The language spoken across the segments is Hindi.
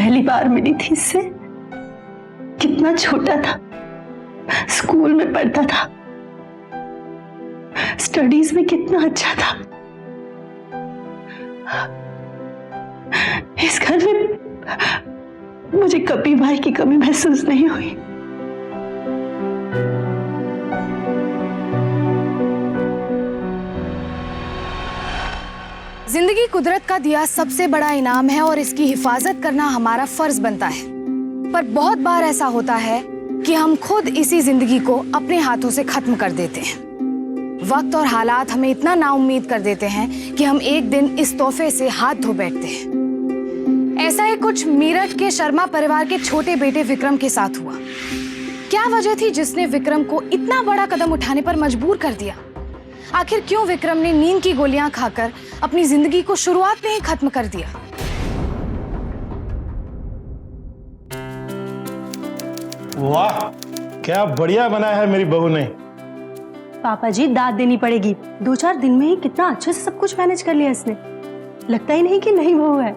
पहली बार मिली थी इससे, कितना छोटा था, स्कूल में पढ़ता था, स्टडीज में कितना अच्छा था। इस घर में मुझे कभी भाई की कमी महसूस नहीं हुई। जिंदगी कुदरत का दिया सबसे बड़ा इनाम है और इसकी हिफाजत करना हमारा फर्ज बनता है। पर बहुत बार ऐसा होता है कि हम खुद इसी जिंदगी को अपने हाथों से खत्म कर देते हैं। वक्त और हालात हमें इतना नाउम्मीद कर देते हैं कि हम एक दिन इस तोहफे से हाथ धो बैठते हैं। ऐसा ही कुछ मीरठ के शर्मा परिवार के छोटे बेटे विक्रम के साथ हुआ। क्या वजह थी जिसने विक्रम को इतना बड़ा कदम उठाने पर मजबूर कर दिया? आखिर क्यों विक्रम ने नींद की गोलियां खाकर अपनी जिंदगी को शुरुआत में ही खत्म कर दिया? वाह, क्या बढ़िया बनाया है मेरी बहू ने। पापा जी, दाद देनी पड़ेगी। 2-4 दिन में ही कितना अच्छे से सब कुछ मैनेज कर लिया इसने। लगता ही नहीं कि नहीं वो है।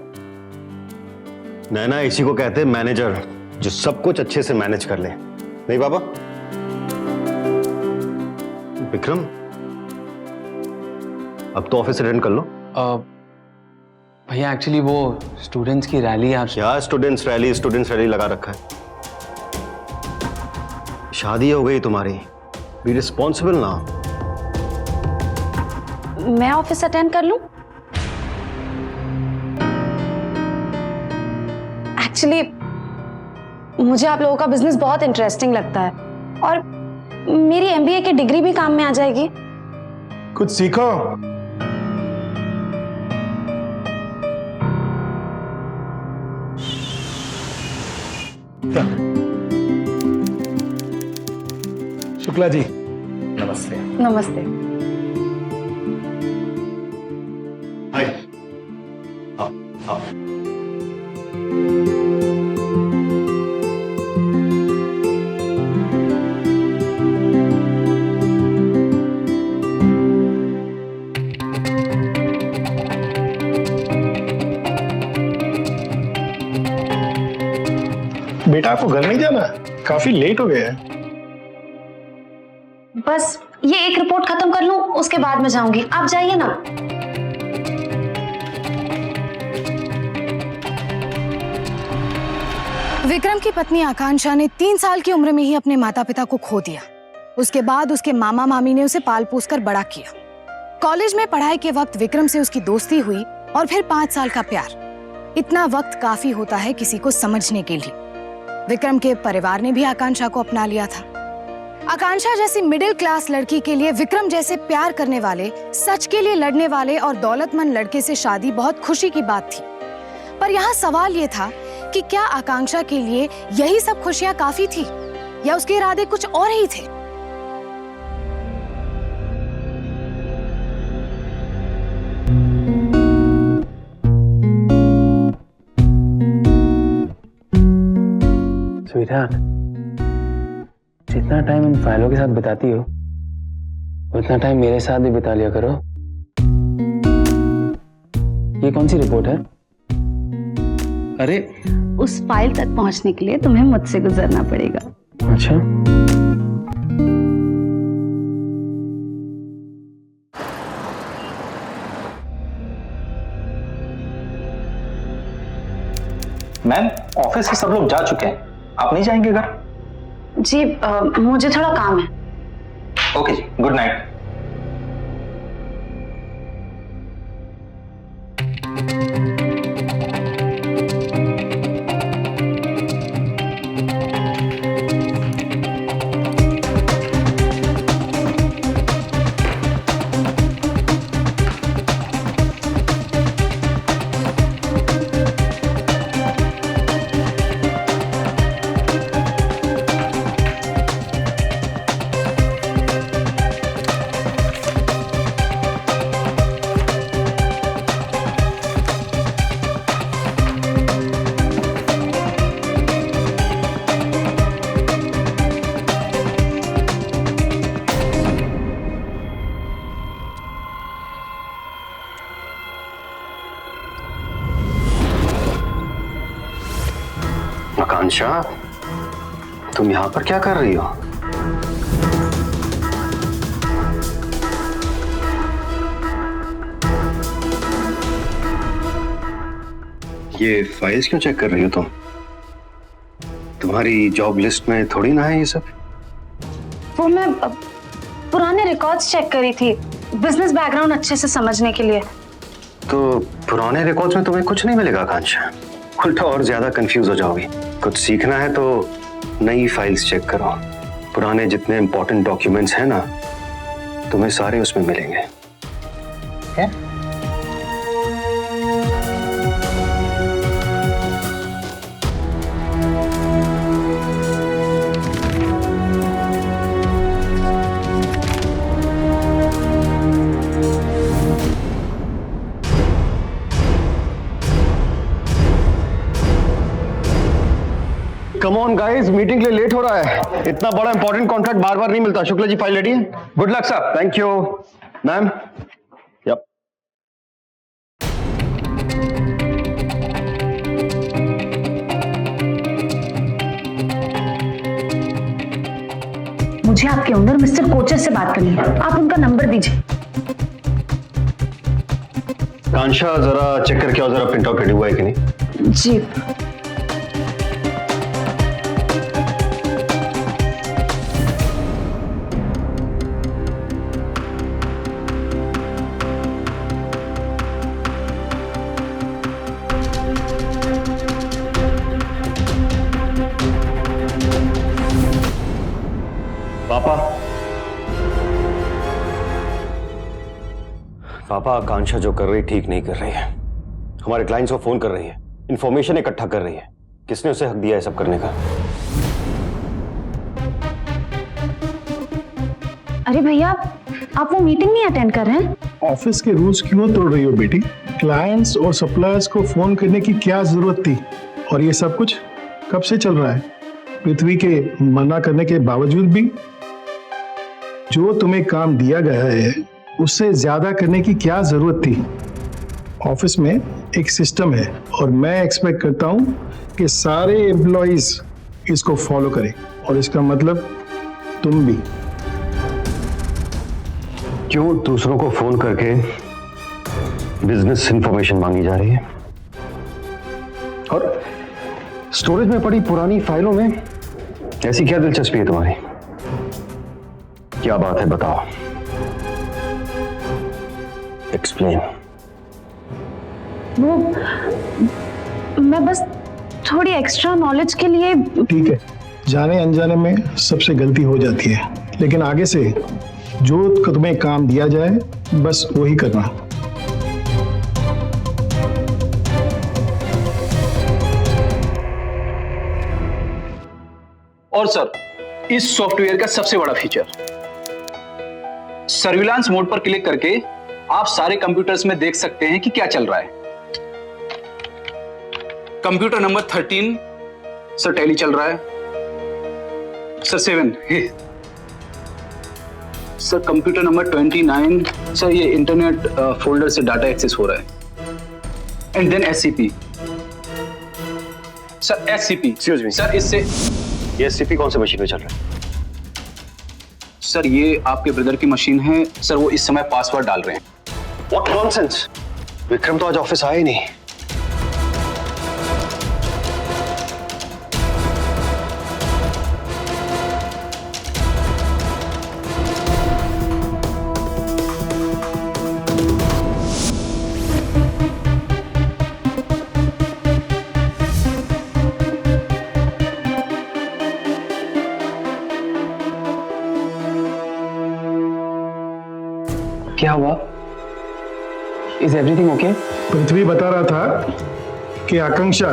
नैना, इसी को कहते हैं मैनेजर, जो सब कुछ अच्छे से मैनेज कर ले। नहीं बाबा? विक्रम, अब तो ऑफिस अटेंड कर लो। भैया एक्चुअली वो स्टूडेंट्स की रैली है। क्या स्टूडेंट्स रैली लगा रखा है? शादी हो गई तुम्हारी, बी रिस्पॉन्सिबल ना। मैं ऑफिस अटेंड कर लूं? एक्चुअली मुझे आप लोगों का बिजनेस बहुत इंटरेस्टिंग लगता है और मेरी एमबीए की डिग्री भी काम में आ जाएगी। कुछ सीखो। शुक्ला जी, नमस्ते। नमस्ते। हाय। आओ, आओ। बेटा, आपको घर नहीं जाना? काफी लेट हो गया है। बस ये एक रिपोर्ट खत्म कर लूं, उसके बाद मैं जाऊंगी। आप जाइए ना। विक्रम की पत्नी आकांक्षा ने 3 साल की उम्र में ही अपने माता पिता को खो दिया। उसके बाद उसके मामा मामी ने उसे पाल पोस कर बड़ा किया। कॉलेज में पढ़ाई के वक्त विक्रम से उसकी दोस्ती हुई और फिर 5 साल का प्यार। इतना वक्त काफी होता है किसी को समझने के लिए। विक्रम के परिवार ने भी आकांक्षा को अपना लिया था। आकांक्षा जैसी मिडिल क्लास लड़की के लिए विक्रम जैसे प्यार करने वाले, सच के लिए लड़ने वाले और दौलतमंद लड़के से शादी बहुत खुशी की बात थी। पर यहाँ सवाल ये था कि क्या आकांक्षा के लिए यही सब खुशियां काफी थी या उसके इरादे कुछ और ही थे? स्वीटहार्ट, जितना टाइम इन फाइलों के साथ बिताती हो उतना टाइम मेरे साथ भी बिता लिया करो। ये कौन सी रिपोर्ट है? अरे, उस फाइल तक पहुंचने के लिए तुम्हें मुझसे गुजरना पड़ेगा। अच्छा। मैम, ऑफिस से सब लोग जा चुके हैं, आप नहीं जाएंगे घर? जी मुझे थोड़ा काम है। ओके जी, गुड नाइट। आकांक्षा, तुम यहां पर क्या कर रही हो? ये फाइल्स क्यों चेक कर रही हो तुम? तुम्हारी जॉब लिस्ट में थोड़ी ना है ये सब। वो मैं पुराने रिकॉर्ड्स चेक करी थी, बिजनेस बैकग्राउंड अच्छे से समझने के लिए। तो पुराने रिकॉर्ड्स में तुम्हें कुछ नहीं मिलेगा आकांक्षा, उल्टा और ज्यादा कंफ्यूज हो जाओगी। कुछ सीखना है तो नई फाइल्स चेक करो। पुराने जितने इंपॉर्टेंट डॉक्यूमेंट्स हैं ना, तुम्हें सारे उसमें मिलेंगे। क्या? कम ऑन गाइस, मीटिंग के लिए लेट हो रहा है। इतना बड़ा इंपॉर्टेंट कॉन्ट्रैक्ट बार बार नहीं मिलता। शुक्ला जी, फाइल रेडी है? Good luck sir. Thank you ma'am. Yup. मुझे आपके ओनर मिस्टर कोचर से बात करनी है, आप उनका नंबर दीजिए। कांशा, जरा चेक करके आओ जरा प्रिंट आउट रेडी हुआ है कि नहीं। जी। पापा, आकांक्षा जो कर रही ठीक नहीं कर रही है। हमारे क्लाइंट्स को फोन कर रही है, इंफॉर्मेशन इकट्ठा कर रही है। किसने उसे हक दिया है सब करने का? अरे भैया, आप वो मीटिंग नहीं अटेंड कर रहे हैं? ऑफिस के रूल्स क्यों तोड़ रही हो बेटी? क्लाइंट्स और सप्लायर्स को फोन करने की क्या जरूरत थी? और ये सब कुछ कब से चल रहा है? पृथ्वी के मना करने के बावजूद भी? जो तुम्हें काम दिया गया है उससे ज्यादा करने की क्या जरूरत थी? ऑफिस में एक सिस्टम है और मैं एक्सपेक्ट करता हूं कि सारे एम्प्लॉइज इसको फॉलो करें, और इसका मतलब तुम भी। क्यों दूसरों को फोन करके बिजनेस इंफॉर्मेशन मांगी जा रही है? और स्टोरेज में पड़ी पुरानी फाइलों में ऐसी क्या दिलचस्पी है तुम्हारी? क्या बात है, बताओ। एक्सप्लेन। वो मैं बस थोड़ी एक्स्ट्रा नॉलेज के लिए। ठीक है, जाने अनजाने में सबसे गलती हो जाती है, लेकिन आगे से जो तुम्हें काम दिया जाए बस वही करना। और सर, इस सॉफ्टवेयर का सबसे बड़ा फीचर, सर्विलांस मोड पर क्लिक करके आप सारे कंप्यूटर्स में देख सकते हैं कि क्या चल रहा है। कंप्यूटर नंबर 13 सर टैली चल रहा है। Sir 7 sir computer number 29 sir ये इंटरनेट फोल्डर से डाटा एक्सेस हो रहा है। And then SCP sir, SCP excuse me sir, इससे ये एससीपी कौन से मशीन में चल रहा है? सर ये आपके ब्रदर की मशीन है सर, वो इस समय पासवर्ड डाल रहे हैं। What nonsense! विक्रम तो आज ऑफिस आया ही नहीं। क्या हुआ? Is everything okay? पृथ्वी बता रहा था कि आकांक्षा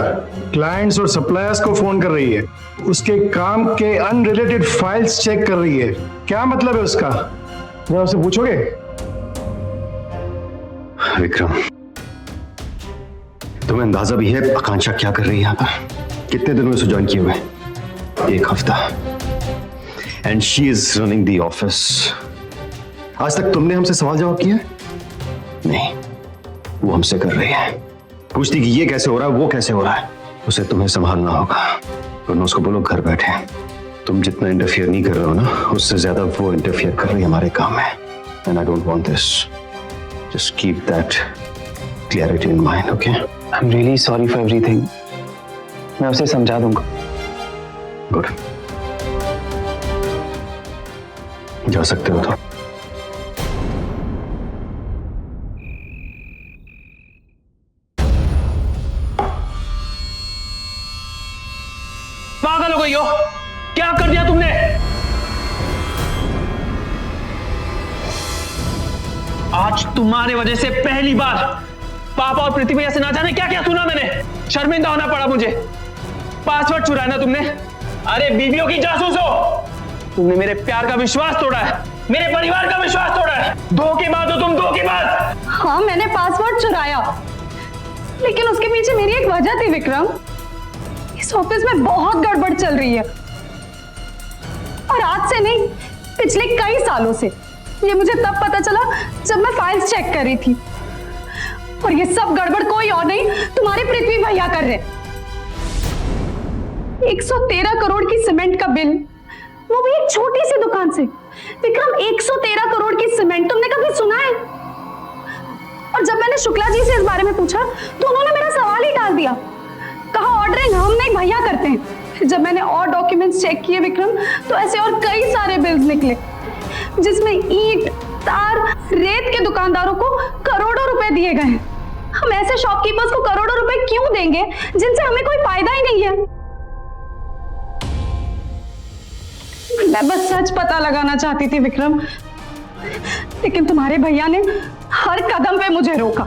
क्लाइंट्स और सप्लायर्स को फोन कर रही है, उसके काम के अनरिलेटेड फाइल्स चेक कर रही है। क्या मतलब है उसका? जरा उससे पूछोगे? विक्रम, तुम्हें अंदाजा भी है आकांक्षा क्या कर रही है यहाँ पर? कितने दिनों से ज्वाइन किए हुए? 1 हफ्ता। And she is running the office. आज तक तुमने हमसे सवाल जवाब किया? नहीं, वो हमसे कर रही है। पूछती कि ये कैसे हो रहा है, वो कैसे हो रहा है। उसे तुम्हें संभालना होगा। वरना उसको बोलो घर बैठे। तुम जितना इंटरफियर नहीं कर रहे हो ना, उससे ज्यादा वो इंटरफियर कर रही है हमारे काम में। And I don't want this. Just keep that clarity in mind, okay? I am really sorry for everything. मैं उसे समझा दूंगा। गुड, जा सकते हो तो। पागल हो गई हो? क्या कर दिया तुमने? आज तुम्हारे वजह से पहली बार पापा और पृथ्वी भैया से ना जाने क्या क्या सुना मैंने। शर्मिंदा होना पड़ा मुझे। पासवर्ड चुराया ना तुमने? अरे बीवियों की जासूस हो तुमने। मेरे प्यार का विश्वास तोड़ा है, मेरे परिवार का विश्वास तोड़ा है। धोखेबाज हो तुम, धोखेबाज। हाँ, मैंने पासवर्ड चुराया, लेकिन उसके पीछे मेरी एक वजह थी विक्रम। इस ऑफिस में बहुत गड़बड़ चल रही है, और आज से नहीं, पिछले कई सालों से। ये मुझे तब पता चला जब मैं फाइल्स चेक कर रही थी, और ये सब गड़बड़ कोई और नहीं, तुम्हारे पृथ्वी भैया कर रहे। 113 करोड़ की सीमेंट का बिल, वो भी एक छोटी सी दुकान से। विक्रम, 113 करोड़ की सीमेंट तुमने कभी सुना है? और जब मैंने शुक्ला जी से इस बारे में पूछा तो उन्होंने मेरा सवाल ही टाल दिया। कहा ऑर्डरिंग हम नहीं भैया करते हैं। जब मैंने और डॉक्यूमेंट्स चेक किए विक्रम, तो ऐसे और कई सारे बिल्स निकले जिसमें ईंट, तार, रेत के दुकानदारों को करोड़ों रुपए दिए गए। हम ऐसे शॉपकीपर्स को करोड़ों रुपए क्यों देंगे जिनसे हमें कोई फायदा ही नहीं है? मैं बस सच पता लगाना चाहती थी विक्रम, लेकिन तुम्हारे भैया ने हर कदम पे मुझे रोका।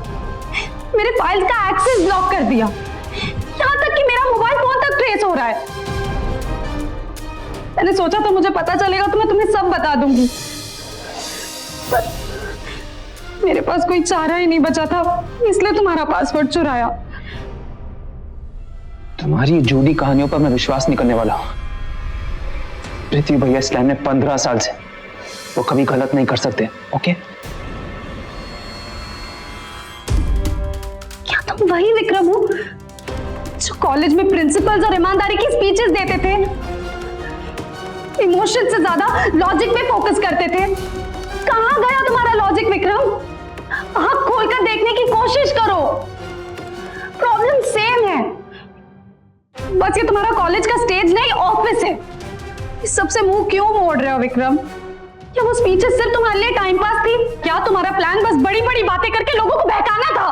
मेरे फाइल्स का एक्सेस ब्लॉक कर दिया, यहां तक कि मेरा मोबाइल फोन तक ट्रेस हो रहा है। मैंने सोचा था मुझे पता चलेगा तो मैं तुम्हें सब बता दूंगी, पर मेरे पास कोई चारा ही नहीं बचा था, इसलिए तुम्हारा पासवर्ड चुराया। तुम्हारी झूठी कहानियों पर मैं विश्वास नहीं करने वाला हूं। पृथ्वी भैया इस लाइन में 15 साल से, वो कभी गलत नहीं कर सकते, ओके? क्या तुम वही विक्रम हो जो कॉलेज में प्रिंसिपल्स और ईमानदारी की स्पीचेस देते थे, इमोशन से ज्यादा लॉजिक पे फोकस करते थे? कहां गया तुम्हारा लॉजिक विक्रम? आंख खोलकर देखने की कोशिश करो। प्रॉब्लम सेम है, बस ये तुम्हारा कॉलेज का स्टेज नहीं, ऑफिस है। इस सबसे मुंह क्यों मोड़ रहे हो विक्रम? क्या वो स्पीचेस सिर्फ तुम्हारे लिए टाइम पास थी? क्या तुम्हारा प्लान बस बड़ी बड़ी बातें करके लोगों को बहकाना था?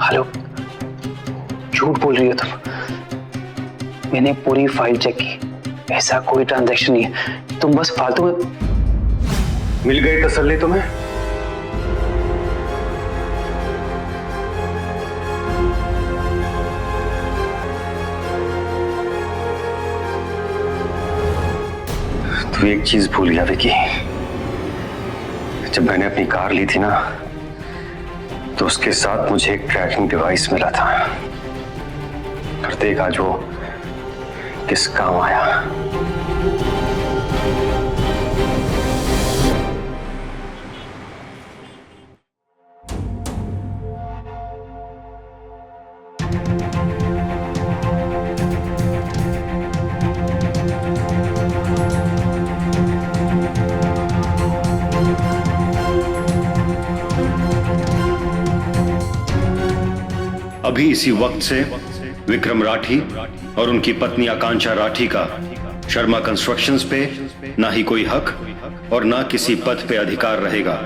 हेलो, झूठ बोल रही हो तुम। मैंने पूरी फाइल चेक की, ऐसा कोई ट्रांजैक्शन नहीं है। तुम बस फालतू में। मिल गई तसल्ली तुम्हें? तू एक चीज भूल गया विकी। जब मैंने अपनी कार ली थी ना, तो उसके साथ मुझे एक ट्रैकिंग डिवाइस मिला था। और देख आज वो किस काम आया। अभी इसी वक्त से विक्रम राठी और उनकी पत्नी आकांक्षा राठी का शर्मा कंस्ट्रक्शंस पे ना ही कोई हक और ना किसी पद पे अधिकार रहेगा।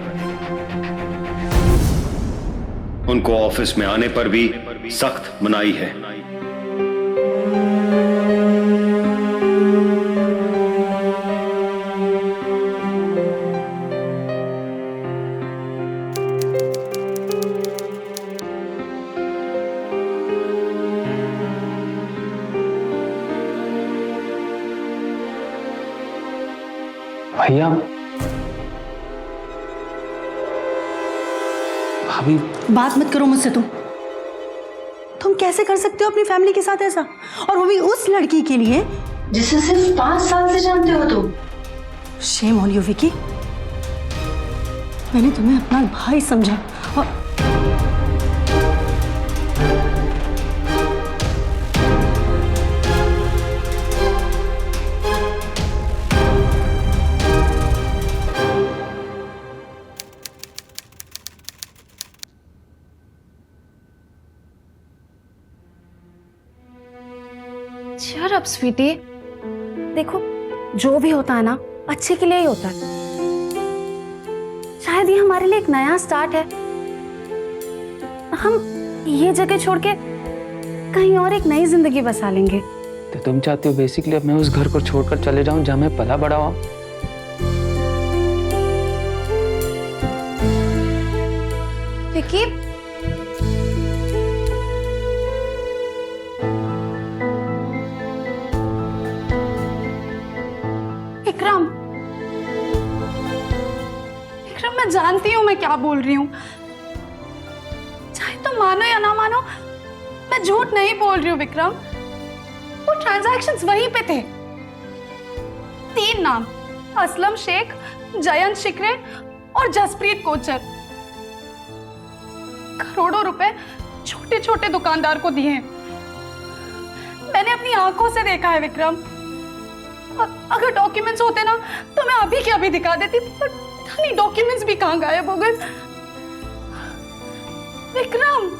उनको ऑफिस में आने पर भी सख्त मनाही है। भैया, भाभी, बात मत करो मुझसे तुम कैसे कर सकते हो अपनी फैमिली के साथ ऐसा, और वो भी उस लड़की के लिए जिसे सिर्फ 5 साल से जानते हो तुम। Shame on you Vicky. मैंने तुम्हें अपना भाई समझा और Cheer up, sweetie. देखो, जो भी होता है ना अच्छे के लिए ही होता है। शायद ये हमारे लिए एक नया स्टार्ट है। हम ये जगह छोड़ के कहीं और एक नई जिंदगी बसा लेंगे। तो तुम चाहते हो बेसिकली अब मैं उस घर को छोड़कर चले जाऊं जहां मैं पला बड़ा हुआ? विकी, विक्रम, विक्रम, मैं जानती हूँ मैं क्या बोल रही हूँ। चाहे तुम मानो या ना मानो, मैं झूठ नहीं बोल रही हूँ विक्रम। वो ट्रांजैक्शंस वहीं पे थे। 3 नाम, असलम शेख, जयंत शिकरे और जसप्रीत कोचर। करोड़ों रुपए छोटे छोटे दुकानदार को दिए हैं। मैंने अपनी आंखों से देखा है विक्रम। अगर डॉक्यूमेंट्स होते ना तो मैं अभी के अभी दिखा देती, पर पता नहीं डॉक्यूमेंट्स भी कहां गायब हो गए। विक्रम,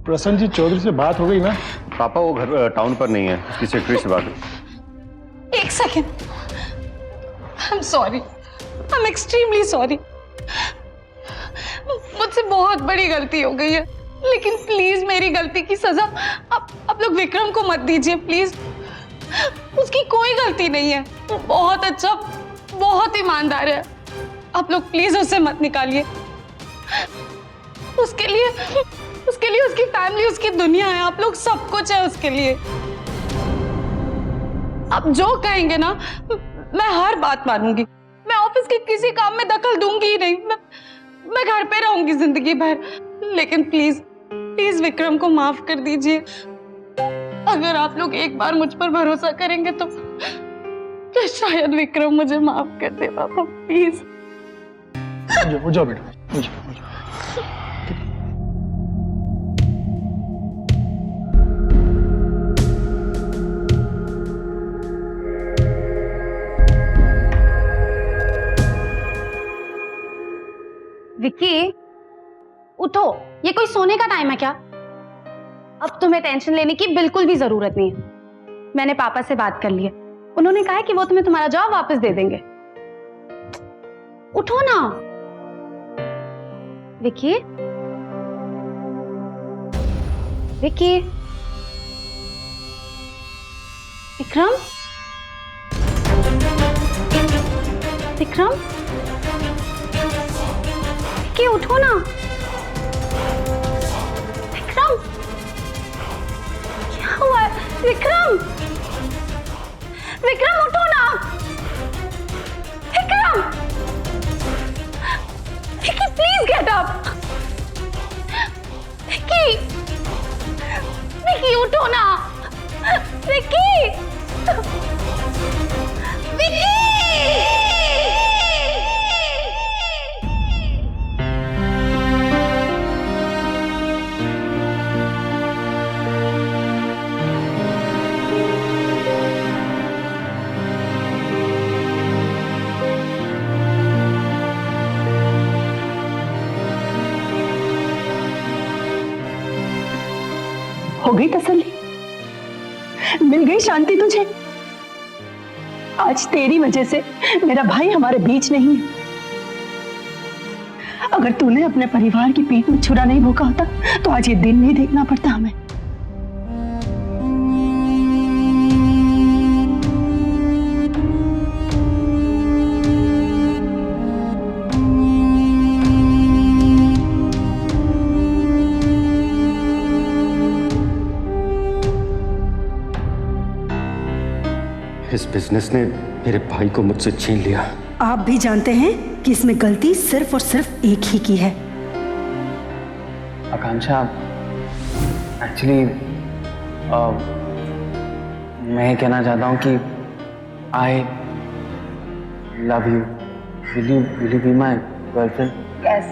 प्रसन्न जी चौधरी से बात हो गई ना? पापा वो घर टाउन पर नहीं है, उसकी सेक्रेटरी से बात हुई। एक second, I am sorry, I am extremely sorry. मुझसे बहुत बड़ी गलती हो गई है, लेकिन प्लीज मेरी गलती की सजा आप लोग विक्रम को मत दीजिए प्लीज। उसकी कोई गलती नहीं है, वो बहुत अच्छा, बहुत ईमानदार है। आप लोग प्लीज उसे मत निकालिए। उसके लिए उसकी फैमिली, उसकी दुनिया है, आप लोग सब कुछ है उसके लिए। आप जो कहेंगे ना मैं हर बात मानूंगी। मैं ऑफिस के किसी काम में दखल दूंगी ही नहीं। मैं घर पे रहूंगी जिंदगी भर। लेकिन प्लीज प्लीज विक्रम को माफ कर दीजिए। अगर आप लोग एक बार मुझ पर भरोसा करेंगे तो शायद विक्रम मुझे माफ कर दे। पापा प्लीज। हो जाओ बेटा, हो जाओ। विक्की, उठो, ये कोई सोने का टाइम है क्या? अब तुम्हें टेंशन लेने की बिल्कुल भी जरूरत नहीं है। मैंने पापा से बात कर ली है, उन्होंने कहा है कि वो तुम्हें तुम्हारा जॉब वापस दे देंगे। उठो ना विक्की। विक्की, विक्रम, विक्रम, विक्की उठो ना। विक्रम, क्या हुआ? विक्रम, विक्रम उठो ना। Vikram, Vicky please get up. Vicky, Vicky उठो ना। विक्की। हो गई तसल्ली, मिल गई शांति तुझे। आज तेरी वजह से मेरा भाई हमारे बीच नहीं है। अगर तूने अपने परिवार की पीठ में छुरा नहीं भोंका होता तो आज ये दिन नहीं देखना पड़ता हमें। इस बिजनेस ने मेरे भाई को मुझसे छीन लिया। आप भी जानते हैं कि इसमें गलती सिर्फ और सिर्फ एक ही की है। आकांक्षा, एक्चुअली मैं कहना चाहता हूँ कि I love you. Will you be my girlfriend? Yes.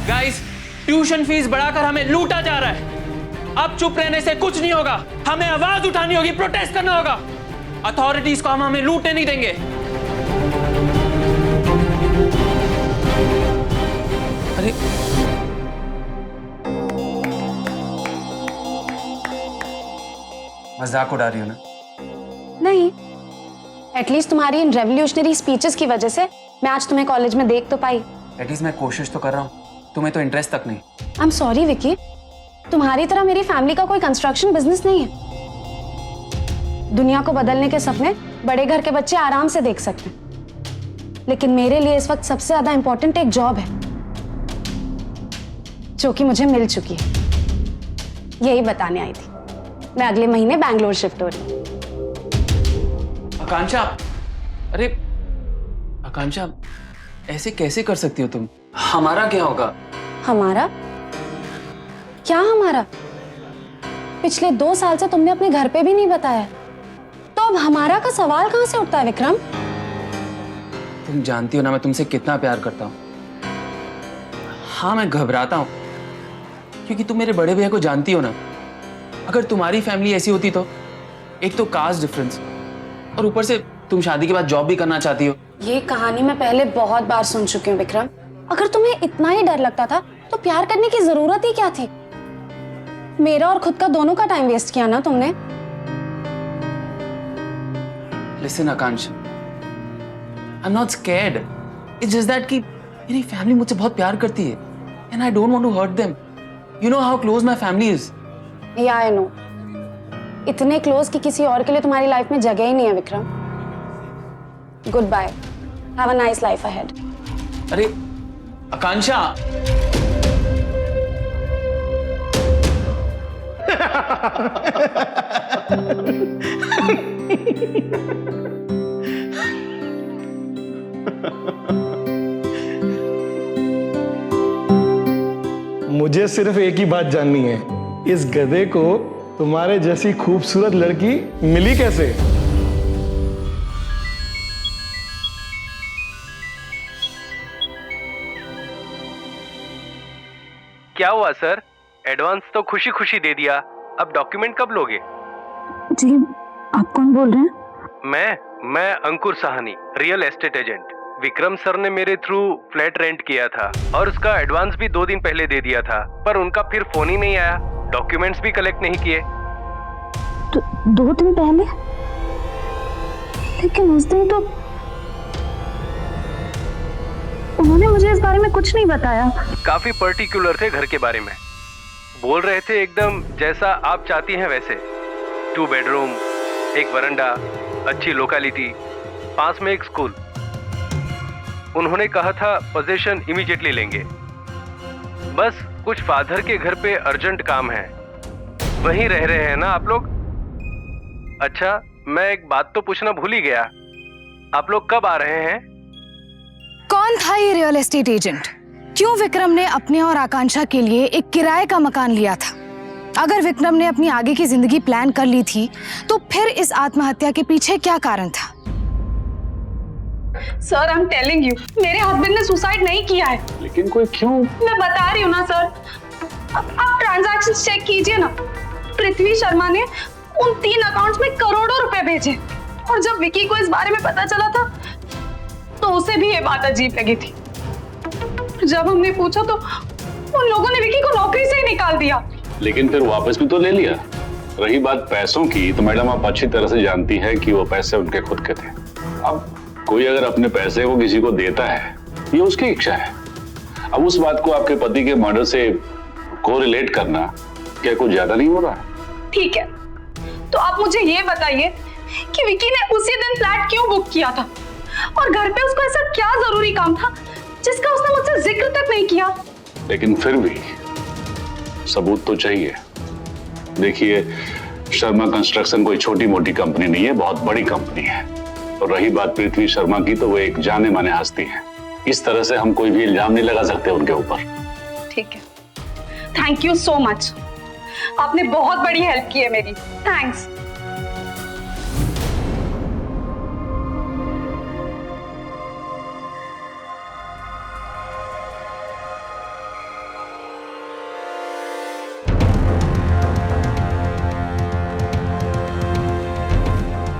Guys, tuition fees बढ़ाकर हमें लूटा जा रहा है। अब चुप रहने से कुछ नहीं होगा, हमें आवाज उठानी होगी, प्रोटेस्ट करना होगा। अथॉरिटीज को हम हमें लूटने नहीं देंगे। अरे मजाक उड़ा रही हो ना? नहीं, एटलीस्ट तुम्हारी इन रेवोल्यूशनरी स्पीचेस की वजह से मैं आज तुम्हें कॉलेज में देख तो पाई। एटलीस्ट मैं कोशिश तो कर रहा हूँ, तुम्हें तो इंटरेस्ट तक नहीं। आई एम सॉरी विकी, तुम्हारी तरह मेरी फैमिली का कोई कंस्ट्रक्शन बिजनेस नहीं है। दुनिया को बदलने के सपने बड़े घर के बच्चे आराम से देख सकते हैं, लेकिन मेरे लिए इस वक्त सबसे ज्यादा इंपॉर्टेंट एक जॉब है जो कि मुझे मिल चुकी है। यही बताने आई थी। मैं अगले महीने बैंगलोर शिफ्ट हो रही हूँ। आकांक्षा, अरे आकांक्षा, ऐसे कैसे कर सकती हो तुम? हमारा क्या होगा? हमारा क्या? हमारा पिछले 2 साल से तुमने अपने घर पे भी नहीं बताया, तो अब हमारा का सवाल कहां से उठता है विक्रम? तुम जानती हो ना मैं तुमसे कितना प्यार करता हूँ। हाँ, मैं घबराता हूँ क्योंकि तुम मेरे बड़े भैया को जानती हो ना। अगर तुम्हारी फैमिली ऐसी होती तो, एक तो कास्ट डिफरेंस और ऊपर से तुम शादी के बाद जॉब भी करना चाहती हो। ये कहानी मैं पहले बहुत बार सुन चुकी हूँ विक्रम। अगर तुम्हें इतना ही डर लगता था तो प्यार करने की जरूरत ही क्या थी? मेरा और खुद का दोनों का टाइम वेस्ट किया ना तुमने। Listen, Akanksha, I'm not scared. It's just that कि मेरी फैमिली मुझसे बहुत प्यार करती है and I don't want to hurt them. You know how close my family is. Yeah, I know. इतने क्लोज कि किसी और के लिए तुम्हारी लाइफ में जगह ही नहीं है Vikram. Goodbye. Have a nice life ahead. अरे आकांक्षा, मुझे सिर्फ एक ही बात जाननी है, इस गधे को तुम्हारे जैसी खूबसूरत लड़की मिली कैसे? क्या हुआ सर? एडवांस तो खुशी खुशी दे दिया, अब डॉक्यूमेंट कब लोगे? जी, आप कौन बोल रहे हैं? मैं Ankur Sahni, real estate agent. Vikram sir ने मेरे थ्रू फ्लैट रेंट किया था और उसका एडवांस भी 2 दिन पहले दे दिया था, पर उनका फिर फोन ही नहीं आया, डॉक्यूमेंट्स भी कलेक्ट नहीं किए। तो 2 दिन पहले? लेकिन उस दिन तो उन्होंने मुझे इस बारे में कुछ नहीं बताया। काफी पर्टिकुलर थे घर के बारे में, बोल रहे थे एकदम जैसा आप चाहती हैं वैसे। 2 बेडरूम, 1 वरांडा, अच्छी लोकेलिटी, पास में एक स्कूल। उन्होंने कहा था पोजीशन इमीडिएटली लेंगे, बस कुछ फादर के घर पे अर्जेंट काम है। वहीं रह रहे हैं ना आप लोग? अच्छा, मैं एक बात तो पूछना भूल ही गया, आप लोग कब आ रहे हैं? कौन था ये रियल एस्टेट एजेंट? क्यों विक्रम ने अपने और आकांक्षा के लिए एक किराए का मकान लिया था? अगर विक्रम ने अपनी आगे की जिंदगी प्लान कर ली थी तो फिर इस आत्महत्या के पीछे क्या कारण था? Sir, I am telling you, मेरे हस्बैंड ने सुसाइड नहीं किया है। लेकिन कोई क्यों? मैं बता रही हूँ ना सर, आप ट्रांजैक्शंस चेक कीजिए ना। पृथ्वी शर्मा ने उन 3 अकाउंट्स में करोड़ों रुपए भेजे, और जब विकी को इस बारे में पता चला था तो उसे भी ये बात अजीब लगी थी। जब हमने पूछा तो उन लोगों ने विकी को नौकरी से ही निकाल दिया। लेकिन फिर वापस भी तो ले लिया। रही बात पैसों की, तो मैडम आप अच्छी तरह से जानती हैं कि वो पैसे उनके खुद के थे। अब कोई अगर अपने पैसे को किसी को देता है, ये उसकी इच्छा है। अब उस बात को आपके पति के मर्डर से कोरिलेट करना क्या कुछ ज्यादा नहीं हो रहा? ठीक है, तो आप मुझे ये बताइए कि विकी ने उसी दिन फ्लैट क्यों बुक किया था, और घर पे उसको ऐसा क्या जरूरी काम था जिसका उसने मुझसे जिक्र तक नहीं किया? लेकिन फिर भी सबूत तो चाहिए। देखिए, शर्मा कंस्ट्रक्शन कोई छोटी मोटी कंपनी नहीं है, बहुत बड़ी कंपनी है। और रही बात पृथ्वी शर्मा की, तो वो एक जाने माने हस्ती है। इस तरह से हम कोई भी इल्जाम नहीं लगा सकते उनके ऊपर। ठीक है, थैंक यू सो मच। आपने बहुत बड़ी हेल्प की है मेरी। थैंक्स।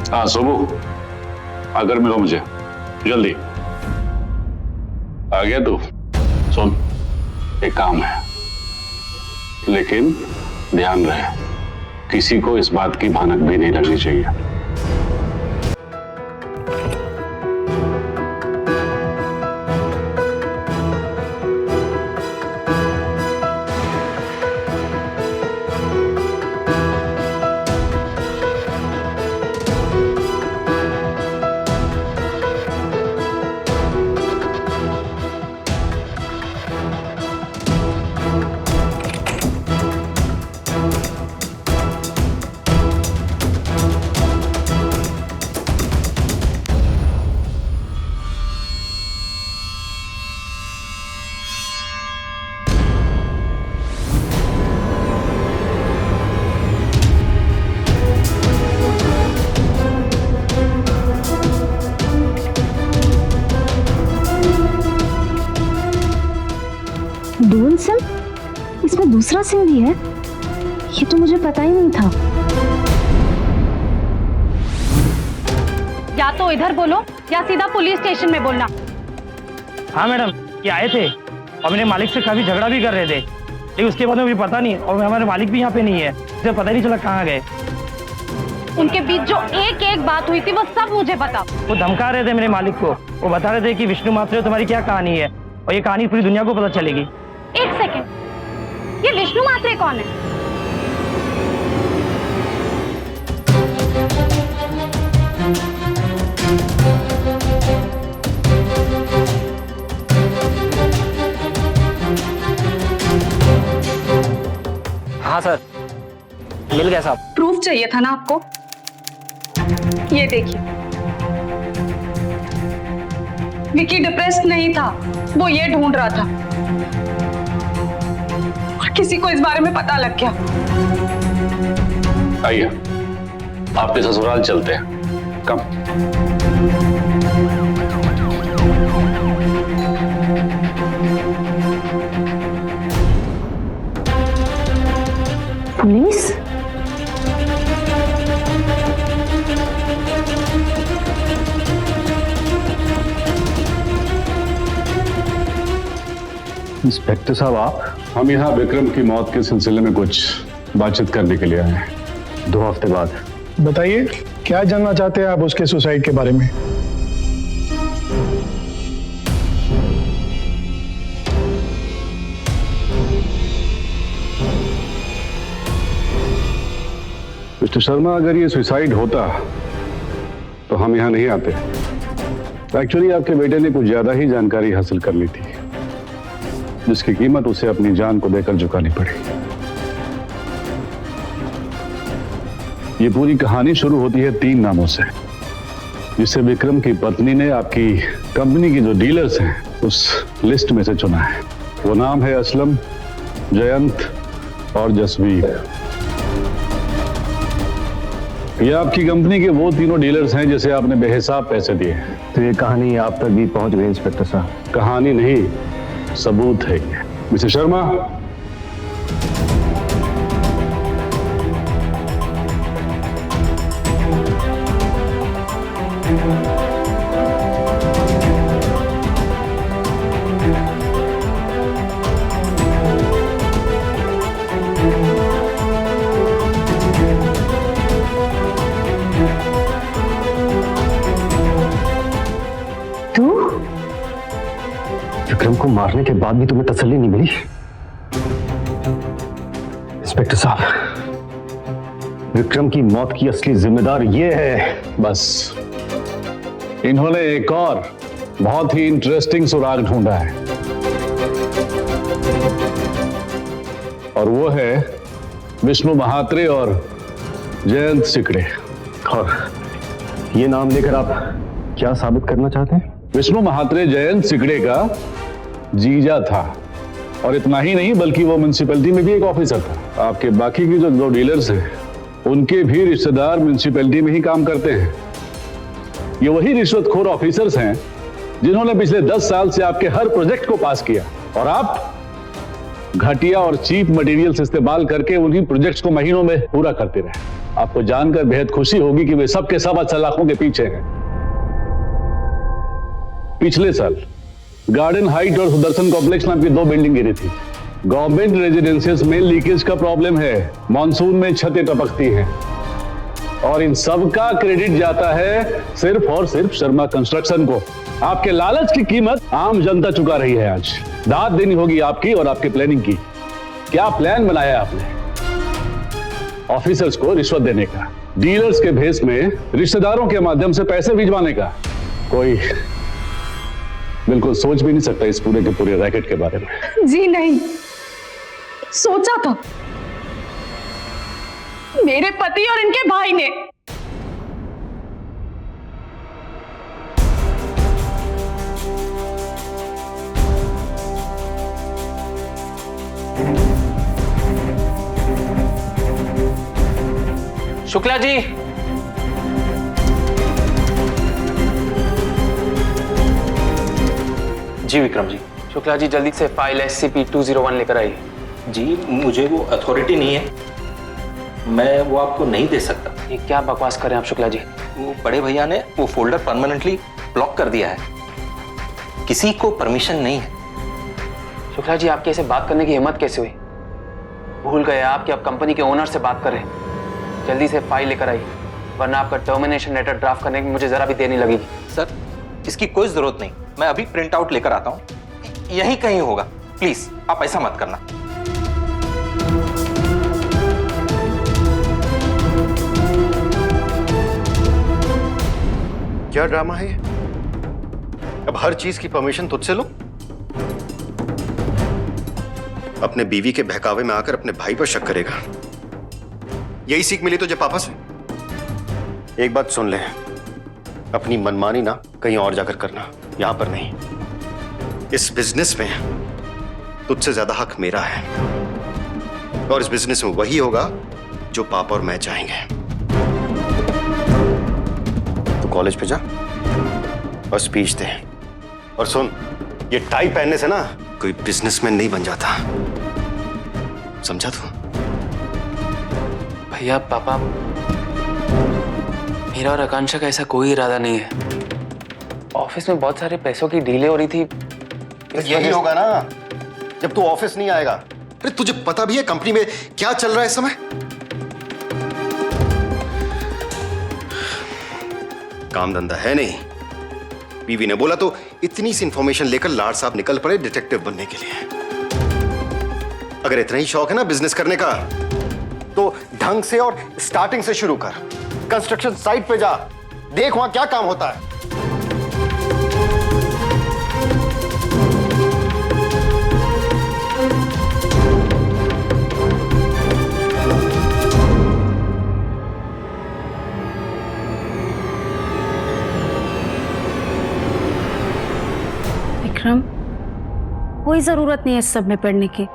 हाँ सोबू, आकर मिलो मुझे जल्दी। आ गया तू? सुन, एक काम है, लेकिन ध्यान रहे किसी को इस बात की भनक भी नहीं लगनी चाहिए। Dual SIM? इसमें दूसरा सिम भी है? ये तो मुझे पता ही नहीं था। या तो इधर बोलो या सीधा पुलिस स्टेशन में बोलना। हाँ मैडम, ये आए थे और मेरे मालिक से काफी झगड़ा भी कर रहे थे, लेकिन उसके बाद में मुझे पता नहीं, और हमारे मालिक भी यहाँ पे नहीं है, मुझे पता ही नहीं चला कहाँ गए। उनके बीच जो एक एक बात हुई थी वो सब मुझे पता। वो धमका रहे थे मेरे मालिक को, वो बता रहे थे कि विष्णु मात्रे तुम्हारी क्या कहानी है, और ये कहानी पूरी दुनिया को पता चलेगी। एक सेकेंड, ये विष्णु मात्रे कौन है? हाँ सर, मिल गया साहब। प्रूफ चाहिए था ना आपको? ये देखिए, विकी डिप्रेस्ड नहीं था, वो ये ढूंढ रहा था, और किसी को इस बारे में पता लग गया। आइए, आपके ससुराल चलते हैं। कम। पुलिस? इंस्पेक्टर साहब, आप? हम यहाँ विक्रम की मौत के सिलसिले में कुछ बातचीत करने के लिए आए हैं। 2 हफ्ते बाद। बताइए, क्या जानना चाहते हैं आप उसके सुसाइड के बारे में? मिस्टर शर्मा, अगर ये सुसाइड होता तो हम यहाँ नहीं आते। एक्चुअली आपके बेटे ने कुछ ज्यादा ही जानकारी हासिल कर ली थी, जिसकी कीमत उसे अपनी जान को देकर चुकानी पड़ी। ये पूरी कहानी शुरू होती है 3 नामों से, जिसे विक्रम की पत्नी ने आपकी कंपनी की जो डीलर्स हैं उस लिस्ट में से चुना है। वो नाम है असलम, जयंत और जसवीर। ये आपकी कंपनी के वो तीनों डीलर्स हैं जिसे आपने बेहिसाब पैसे दिए हैं। तो ये कहानी आप तक भी पहुंच गई इंस्पेक्टर साहब? कहानी नहीं, सबूत है ये। मिस्टर शर्मा, को मारने के बाद भी तुम्हें तसल्ली नहीं मिली? इंस्पेक्टर साहब, विक्रम की मौत की असली जिम्मेदार ये है। बस इन्होंने एक और बहुत ही इंटरेस्टिंग सुराग ढूंढा है, और वो है विष्णु महात्रे और जयंत सिकड़े। और ये नाम लेकर आप क्या साबित करना चाहते हैं? विष्णु महात्रे जयंत सिकड़े का जीजा था, और इतना ही नहीं बल्कि वो म्युनिसिपैलिटी में भी एक ऑफिसर था। आपके बाकी की जो 2 डीलर्स हैं उनके भी रिश्तेदार म्युनिसिपैलिटी में ही काम करते हैं। ये वही रिश्वतखोर ऑफिसर्स हैं जिन्होंने पिछले 10 साल से आपके हर प्रोजेक्ट को पास किया, और आप घटिया और चीप मटेरियल्स इस्तेमाल करके उन्हीं प्रोजेक्ट्स को महीनों में पूरा करते रहे। आपको जानकर बेहद खुशी होगी कि वे सब के सब सलाखों के पीछे हैं। पिछले साल गार्डन हाइट और सुदर्शन कॉम्प्लेक्स नाम की 2 बिल्डिंग गिरी थी। गवर्नमेंट रेजिडेंशियल्स में लीकेज का प्रॉब्लम है, मॉनसून में छतें टपकती हैं, और इन सब का क्रेडिट जाता है सिर्फ और सिर्फ शर्मा कंस्ट्रक्शन को। आपके लालच की कीमत आम जनता चुका रही है। आज दाद देनी होगी आपकी और आपकी प्लानिंग की। क्या प्लान बनाया आपने? ऑफिसर्स को रिश्वत देने का, डीलर्स के भेस में रिश्तेदारों के माध्यम से पैसे भिजवाने का। कोई बिल्कुल सोच भी नहीं सकता इस पूरे के पूरे रैकेट के बारे में। जी नहीं, सोचा था मेरे पति और इनके भाई ने। शुक्ला जी, जी विक्रम जी। शुक्ला जी जल्दी से फाइल SCP-201 लेकर आइए। जी मुझे वो अथॉरिटी नहीं है, मैं वो आपको नहीं दे सकता। ये क्या बकवास करें आप शुक्ला जी? वो बड़े भैया ने वो फोल्डर परमानेंटली ब्लॉक कर दिया है, किसी को परमिशन नहीं है। शुक्ला जी, आपकी ऐसे बात करने की हिम्मत कैसे हुई? भूल गए आप कि आप कंपनी के ओनर से बात करें। जल्दी से फाइल लेकर आइए, वरना आपका टर्मिनेशन लेटर ड्राफ्ट करने की मुझे जरा भी देर नहीं लगेगी। सर इसकी कोई जरूरत नहीं, मैं अभी प्रिंट आउट लेकर आता हूँ, यहीं कहीं होगा। प्लीज आप ऐसा मत करना। क्या ड्रामा है ये? अब हर चीज की परमिशन तुझसे लो? अपने बीवी के बहकावे में आकर अपने भाई पर शक करेगा। यही सीख मिली तुझे पापा से? एक बात सुन ले, अपनी मनमानी ना कहीं और जाकर करना, यहां पर नहीं। इस बिजनेस में तुझसे ज्यादा हक मेरा है, और इस बिजनेस में वही होगा जो पापा और मैं चाहेंगे। तू कॉलेज पे जा और स्पीच दे, और सुन, ये टाई पहनने से ना कोई बिजनेसमैन नहीं बन जाता, समझा तू? भैया पापा, मेरा और आकांक्षा का ऐसा कोई इरादा नहीं है। ऑफिस में बहुत सारे पैसों की डीले हो रही थी। यही होगा ना जब तू ऑफिस नहीं आएगा। अरे तुझे पता भी है कंपनी में क्या चल रहा है इस समय? काम धंधा है नहीं। बीवी ने बोला तो इतनी सी इंफॉर्मेशन लेकर लाड साहब निकल पड़े डिटेक्टिव बनने के लिए। अगर इतना ही शौक है ना बिजनेस करने का, तो ढंग से और स्टार्टिंग से शुरू कर। कंस्ट्रक्शन साइट पे जा, देख वहां क्या काम होता है। विक्रम, कोई जरूरत नहीं है इस सब में पढ़ने की।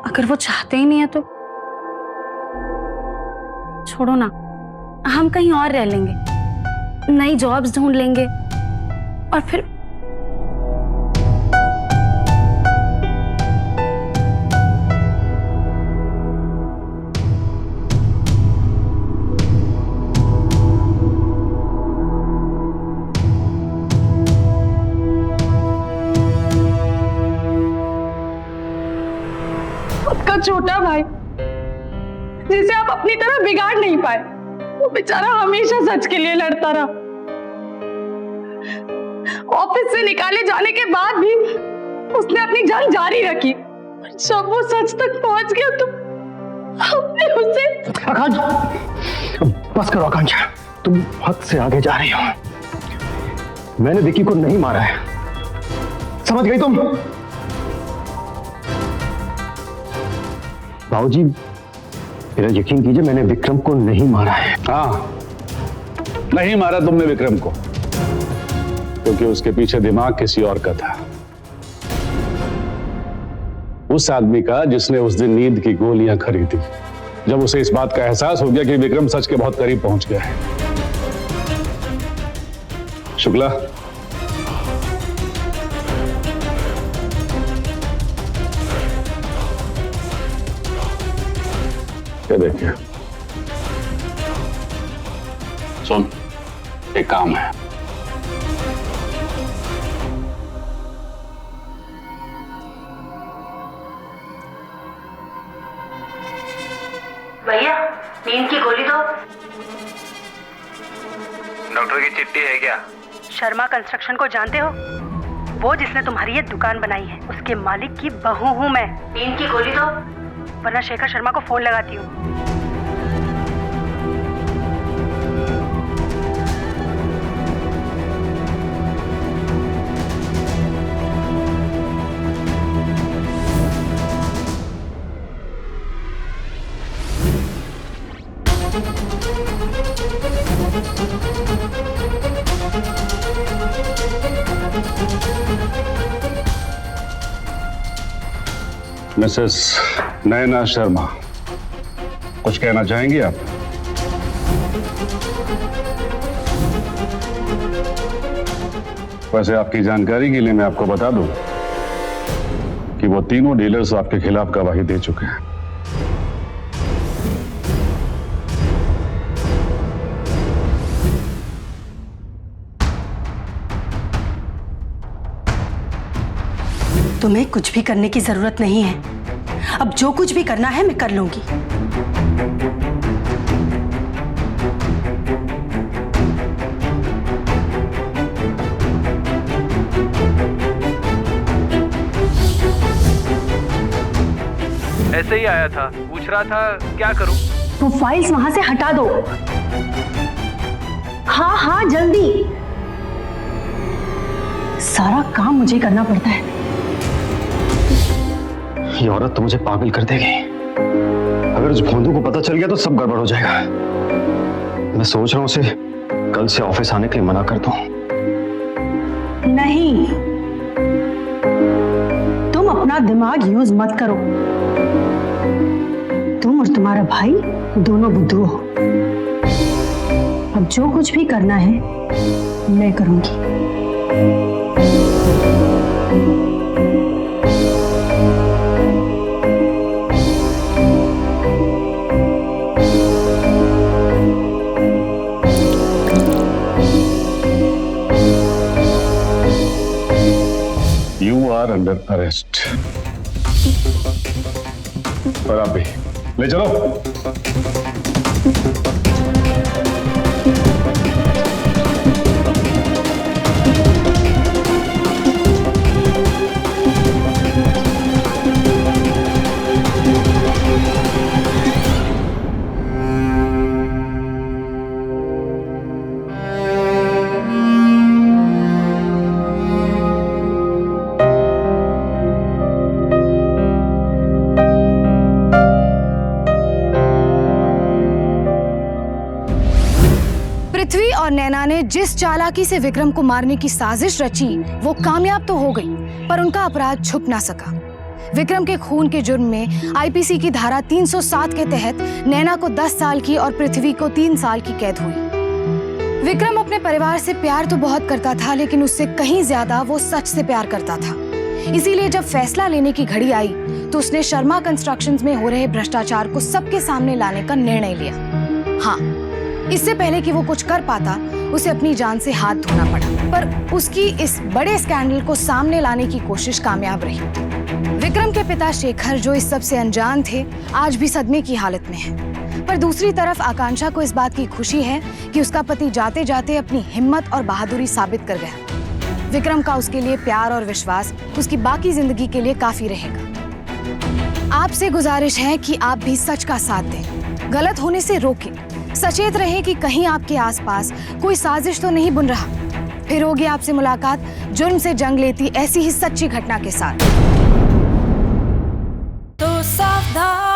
अगर वो चाहते ही नहीं है तो छोड़ो ना, हम कहीं और रह लेंगे, नई जॉब्स ढूंढ लेंगे, और फिर आपका छोटा भाई जिसे आप अपनी तरह बिगाड़ नहीं पाए, वो बेचारा हमेशा सच के लिए लड़ता रहा। ऑफिस से निकाले जाने के बाद भी उसने अपनी जंग जारी रखी। जब वो सच तक पहुंच गया तो हमने उसे। आकांक्षा, बस करो आकांक्षा, तुम हद से आगे जा रही हो। मैंने विक्की को नहीं मारा है, समझ गई तुम? बाबूजी, मेरा यकीन कीजिए, मैंने विक्रम को नहीं मारा है। हाँ, नहीं मारा तुमने विक्रम को, क्योंकि उसके पीछे दिमाग किसी और का था। उस आदमी का जिसने उस दिन नींद की गोलियां खरीदी, जब उसे इस बात का एहसास हो गया कि विक्रम सच के बहुत करीब पहुंच गया है। शुक्ला, ये देखिए, सुन, एक काम है। भैया, नींद की गोली दो। डॉक्टर की चिट्ठी है क्या? शर्मा कंस्ट्रक्शन को जानते हो? वो जिसने तुम्हारी ये दुकान बनाई है, उसके मालिक की बहू हूँ मैं। नींद की गोली दो, वरना शेखर शर्मा को फोन लगाती हूँ। मिसेस नैना शर्मा, कुछ कहना चाहेंगी आप? वैसे आपकी जानकारी के लिए मैं आपको बता दूं कि वो तीनों डीलर्स आपके खिलाफ गवाही दे चुके हैं। तुम्हें कुछ भी करने की जरूरत नहीं है। अब जो कुछ भी करना है मैं कर लूंगी। ऐसे ही आया था, पूछ रहा था क्या करूं। वो फाइल्स वहां से हटा दो। हाँ हाँ, जल्दी। सारा काम मुझे करना पड़ता है। ये औरत तो मुझे पागल कर देगी। अगर उस भोंदू को पता चल गया तो सब गड़बड़ हो जाएगा। मैं सोच रहा हूं उसे कल से ऑफिस आने के लिए मना कर दूं। नहीं, तुम अपना दिमाग यूज मत करो। तुम और तुम्हारा भाई दोनों बुद्धू हो। अब जो कुछ भी करना है मैं करूंगी। You are under arrest। और आप भी ले चलो। पृथ्वी और नैना ने जिस चालाकी से विक्रम को मारने की साजिश रची वो कामयाब तो हो गई, पर उनका अपराध छुप ना सका। विक्रम के खून के जुर्म में आईपीसी की धारा 307 के तहत नैना को 10 साल की और पृथ्वी को 3 साल की कैद हुई। विक्रम अपने परिवार से प्यार तो बहुत करता था, लेकिन उससे कहीं ज्यादा वो सच से प्यार करता था। इसीलिए जब फैसला लेने की घड़ी आई तो उसने शर्मा कंस्ट्रक्शंस में हो रहे भ्रष्टाचार को सबके सामने लाने का निर्णय लिया। हाँ, इससे पहले कि वो कुछ कर पाता उसे अपनी जान से हाथ धोना पड़ा, पर उसकी इस बड़े स्कैंडल को सामने लाने की कोशिश कामयाब रही। विक्रम के पिता शेखर, जो इस सब से अनजान थे, आज भी सदमे की हालत में हैं। पर दूसरी तरफ आकांक्षा को इस बात की खुशी है कि उसका पति जाते जाते अपनी हिम्मत और बहादुरी साबित कर गया। विक्रम का उसके लिए प्यार और विश्वास उसकी बाकी जिंदगी के लिए काफी रहेगा। आपसे गुजारिश है कि आप भी सच का साथ दें, गलत होने से रोकें, सचेत रहें कि कहीं आपके आसपास कोई साजिश तो नहीं बुन रहा। फिर होगी आपसे मुलाकात जुर्म से जंग लेती ऐसी ही सच्ची घटना के साथ। तो सावधान।